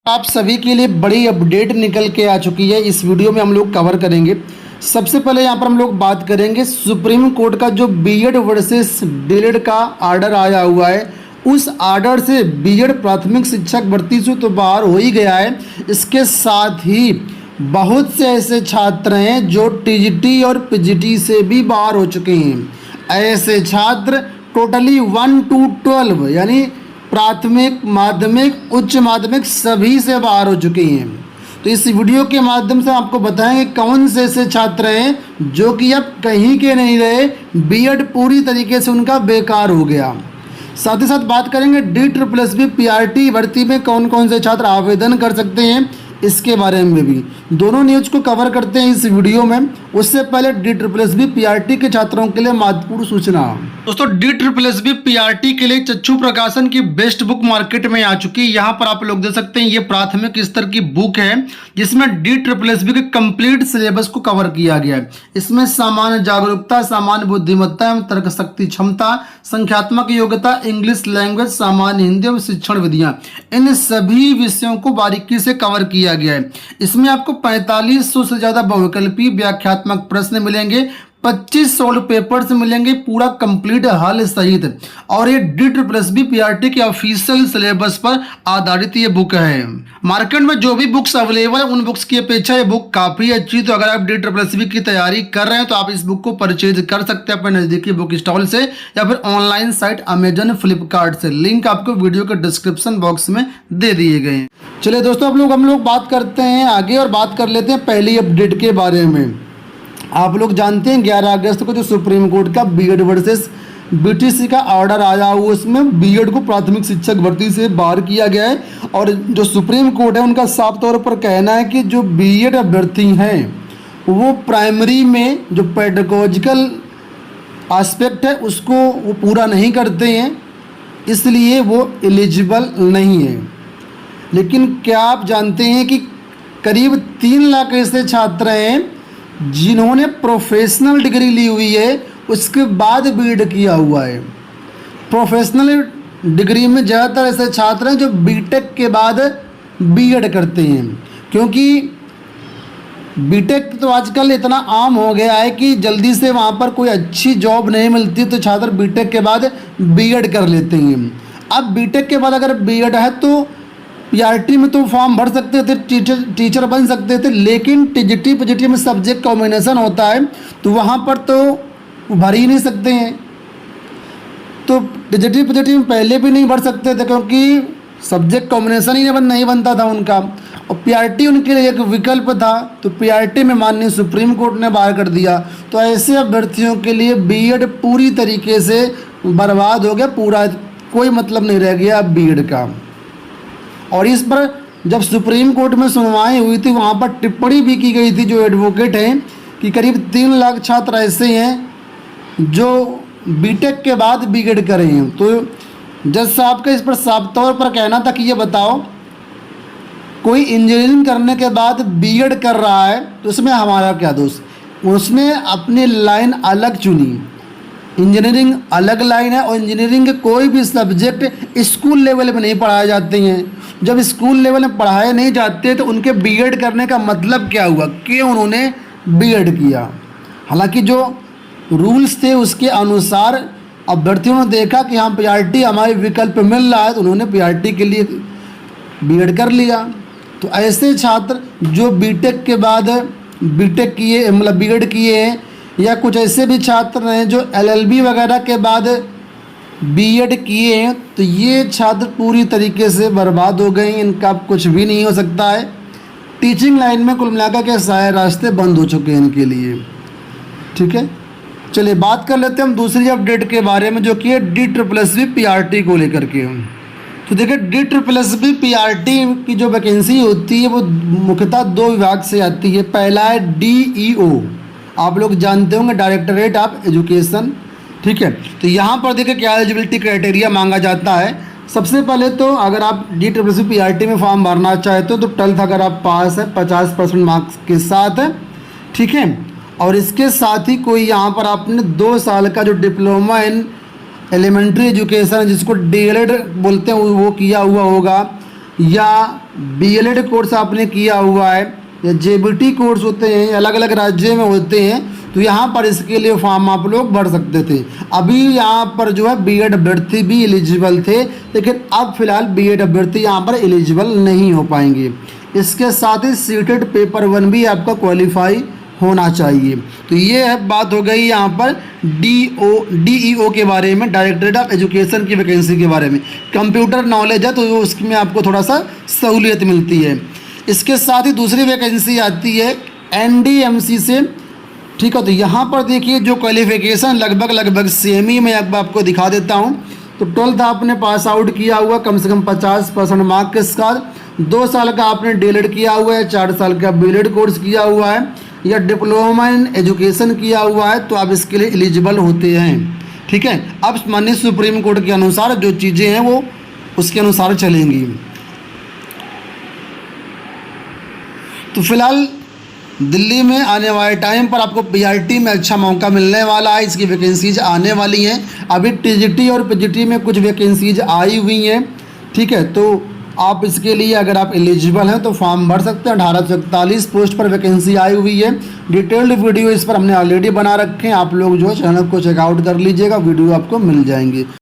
आप सभी के लिए बड़ी अपडेट निकल के आ चुकी है। इस वीडियो में हम लोग कवर करेंगे। सबसे पहले यहाँ पर हम लोग बात करेंगे सुप्रीम कोर्ट का जो बीएड वर्सेस डीएलएड का आर्डर आया हुआ है। उस आर्डर से बीएड प्राथमिक शिक्षक भर्ती से तो बाहर हो ही गया है। इसके साथ ही बहुत से ऐसे छात्र हैं जो टीजीटी और पीजीटी से भी बाहर हो चुके हैं। ऐसे छात्र टोटली 1 to 12 यानी प्राथमिक, माध्यमिक, उच्च माध्यमिक सभी से बाहर हो चुके हैं। तो इस वीडियो के माध्यम से आपको बताएंगे कौन से ऐसे छात्र हैं जो कि अब कहीं के नहीं रहे, बीएड पूरी तरीके से उनका बेकार हो गया। साथ ही साथ बात करेंगे DSSB पीआरटी भर्ती में कौन कौन से छात्र आवेदन कर सकते हैं, इसके बारे में भी दोनों न्यूज़ को कवर करते हैं इस वीडियो में। उससे पहले DSSB पीआरटी के छात्रों के लिए महत्वपूर्ण सूचना। दोस्तों, DSSB पीआरटी के लिए चच्चू प्रकाशन की बेस्ट बुक मार्केट में आ चुकी है। यहाँ पर आप लोग देख सकते हैं, ये प्राथमिक स्तर की बुक है जिसमें DSSB के कंप्लीट सिलेबस को कवर किया गया है। इसमें सामान्य जागरूकता, सामान्य बुद्धिमत्ता एवं तर्क शक्ति क्षमता, संख्यात्मक योग्यता, इंग्लिश लैंग्वेज, सामान्य हिंदी एवं शिक्षण विधियां, इन सभी विषयों को बारीकी से कवर किया गया है। इसमें आपको 4500 से ज्यादा बहुविकल्पी व्याख्यात्मक प्रश्न मिलेंगे, 25 सॉल्व पेपर्स मिलेंगे पूरा कंप्लीट हल सहित। और ये DSSB पीआरटी के ऑफिशियल सिलेबस पर आधारित ये बुक है। मार्केट में जो भी बुक्स अवेलेबल है उन बुक्स की अपेक्षा ये बुक काफी अच्छी। तो अगर आप DSSB की तैयारी कर रहे हैं तो आप इस बुक को परचेज कर सकते हैं अपने नजदीकी बुक स्टॉल से या फिर ऑनलाइन साइट अमेजन, फ्लिपकार्ट से। लिंक आपको वीडियो के डिस्क्रिप्शन बॉक्स में दे दिए गए हैं। चलिए दोस्तों, हम लोग बात करते हैं आगे और बात कर लेते हैं पहली अपडेट के बारे में। आप लोग जानते हैं 11 अगस्त को जो सुप्रीम कोर्ट का बीएड वर्सेस बीटीसी का ऑर्डर आया हुआ, उसमें बीएड को प्राथमिक शिक्षक भर्ती से बाहर किया गया है। और जो सुप्रीम कोर्ट है उनका साफ तौर पर कहना है कि जो बीएड अभ्यर्थी हैं वो प्राइमरी में जो पेडागोजिकल एस्पेक्ट है उसको वो पूरा नहीं करते हैं, इसलिए वो एलिजिबल नहीं है। लेकिन क्या आप जानते हैं कि करीब 3 लाख ऐसे छात्र हैं जिन्होंने प्रोफेशनल डिग्री ली हुई है उसके बाद बीएड किया हुआ है। प्रोफेशनल डिग्री में ज़्यादातर ऐसे छात्र हैं जो बीटेक के बाद बीएड करते हैं, क्योंकि बीटेक तो आजकल इतना आम हो गया है कि जल्दी से वहाँ पर कोई अच्छी जॉब नहीं मिलती, तो छात्र बीटेक के बाद बीएड कर लेते हैं। अब बीटेक के बाद अगर बीएड है तो पीआरटी में तो फॉर्म भर सकते थे, टीचर बन सकते थे, लेकिन टीजीटी पीजीटी में सब्जेक्ट कॉम्बिनेशन होता है तो वहाँ पर तो भर ही नहीं सकते हैं। तो टीजीटी पीजीटी में पहले भी नहीं भर सकते थे क्योंकि सब्जेक्ट कॉम्बिनेशन ही नहीं बनता था उनका, और पीआरटी उनके लिए एक विकल्प था। तो पीआरटी में माननीय सुप्रीम कोर्ट ने बाहर कर दिया। तो ऐसे अभ्यर्थियों के लिए बीएड पूरी तरीके से बर्बाद हो गया, पूरा कोई मतलब नहीं रह गया अब बीएड का। और इस पर जब सुप्रीम कोर्ट में सुनवाई हुई थी वहाँ पर टिप्पणी भी की गई थी जो एडवोकेट हैं कि करीब 3 लाख छात्र ऐसे हैं जो बीटेक के बाद बीएड कर रहे हैं। तो जज साहब का इस पर साफ तौर पर कहना था कि ये बताओ, कोई इंजीनियरिंग करने के बाद बीएड कर रहा है तो उसमें हमारा क्या दोष। उसने अपनी लाइन अलग चुनी, इंजीनियरिंग अलग लाइन है, और इंजीनियरिंग के कोई भी सब्जेक्ट स्कूल लेवल पे नहीं पढ़ाए जाते हैं। जब स्कूल लेवल में पढ़ाए नहीं जाते तो उनके बीएड करने का मतलब क्या हुआ, क्यों उन्होंने बीएड किया। हालांकि जो रूल्स थे उसके अनुसार अभ्यर्थियों ने देखा कि हाँ पीआरटी हमारे विकल्प मिल रहा है तो उन्होंने पीआरटी के लिए बीएड कर लिया। तो ऐसे छात्र जो बीटेक के बाद बीटेक किए मतलब बीएड किए हैं, या कुछ ऐसे भी छात्र हैं जो एलएलबी वगैरह के बाद बीएड किए हैं, तो ये छात्र पूरी तरीके से बर्बाद हो गए हैं। इनका कुछ भी नहीं हो सकता है। टीचिंग लाइन में कुल मिलाकर के सारे रास्ते बंद हो चुके हैं इनके लिए। ठीक है, चलिए बात कर लेते हैं हम दूसरी अपडेट के बारे में जो कि है DSSB पीआरटी को लेकर के। तो देखिए, DSSB पीआरटी की जो वैकेंसी होती है वो मुख्यतः 2 विभाग से आती है। पहला है DEO, आप लोग जानते होंगे, डायरेक्टरेट ऑफ एजुकेशन। ठीक है, तो यहाँ पर देखिए क्या एलिजिबिलिटी क्राइटेरिया मांगा जाता है। सबसे पहले तो अगर आप DSSB पीआरटी में फॉर्म भरना चाहते हो तो 12th अगर आप पास है 50% मार्क्स के साथ है। ठीक है, और इसके साथ ही कोई यहाँ पर आपने 2 साल का जो डिप्लोमा इन एलिमेंट्री एजुकेशन जिसको डीएलएड बोलते हैं वो किया हुआ होगा। या बीएलएड कोर्स आपने किया हुआ है या जेबीटी कोर्स होते हैं, अलग अलग राज्य में होते हैं, तो यहाँ पर इसके लिए फॉर्म आप लोग भर सकते थे। अभी यहाँ पर जो है बीएड अभ्यर्थी भी एलिजिबल थे, लेकिन अब फिलहाल बीएड अभ्यर्थी यहाँ पर एलिजिबल नहीं हो पाएंगे। इसके साथ ही सीटेड पेपर 1 भी आपका क्वालिफाई होना चाहिए। तो ये है बात हो गई यहाँ पर डीईओ के बारे में, डायरेक्टरेट ऑफ एजुकेशन की वैकेंसी के बारे में। कंप्यूटर नॉलेज है तो उसमें आपको थोड़ा सा सहूलियत मिलती है। इसके साथ ही दूसरी वैकेंसी आती है एनडीएमसी से, ठीक है। तो यहाँ पर देखिए जो क्वालिफिकेशन लगभग सेम ही मैं आपको दिखा देता हूँ। तो 12th आपने पास आउट किया हुआ कम से कम 50% मार्क के साथ, 2 साल का आपने डीएलएड किया हुआ है, 4 साल का बीएड कोर्स किया हुआ है या डिप्लोमा इन एजुकेशन किया हुआ है, तो आप इसके लिए एलिजिबल होते हैं, ठीक है। अब माननीय सुप्रीम कोर्ट के अनुसार जो चीज़ें हैं वो उसके अनुसार चलेंगी। तो फिलहाल दिल्ली में आने वाले टाइम पर आपको पीआरटी में अच्छा मौका मिलने वाला है, इसकी वैकेंसीज आने वाली हैं। अभी टीजीटी और पीजीटी में कुछ वैकेंसीज आई हुई हैं, ठीक है। तो आप इसके लिए अगर आप एलिजिबल हैं तो फॉर्म भर सकते हैं। 1841 पोस्ट पर वैकेंसी आई हुई है। डिटेल्ड वीडियो इस पर हमने ऑलरेडी बना रखे हैं, आप लोग जो है चैनल को चेकआउट कर लीजिएगा, वीडियो आपको मिल जाएंगे।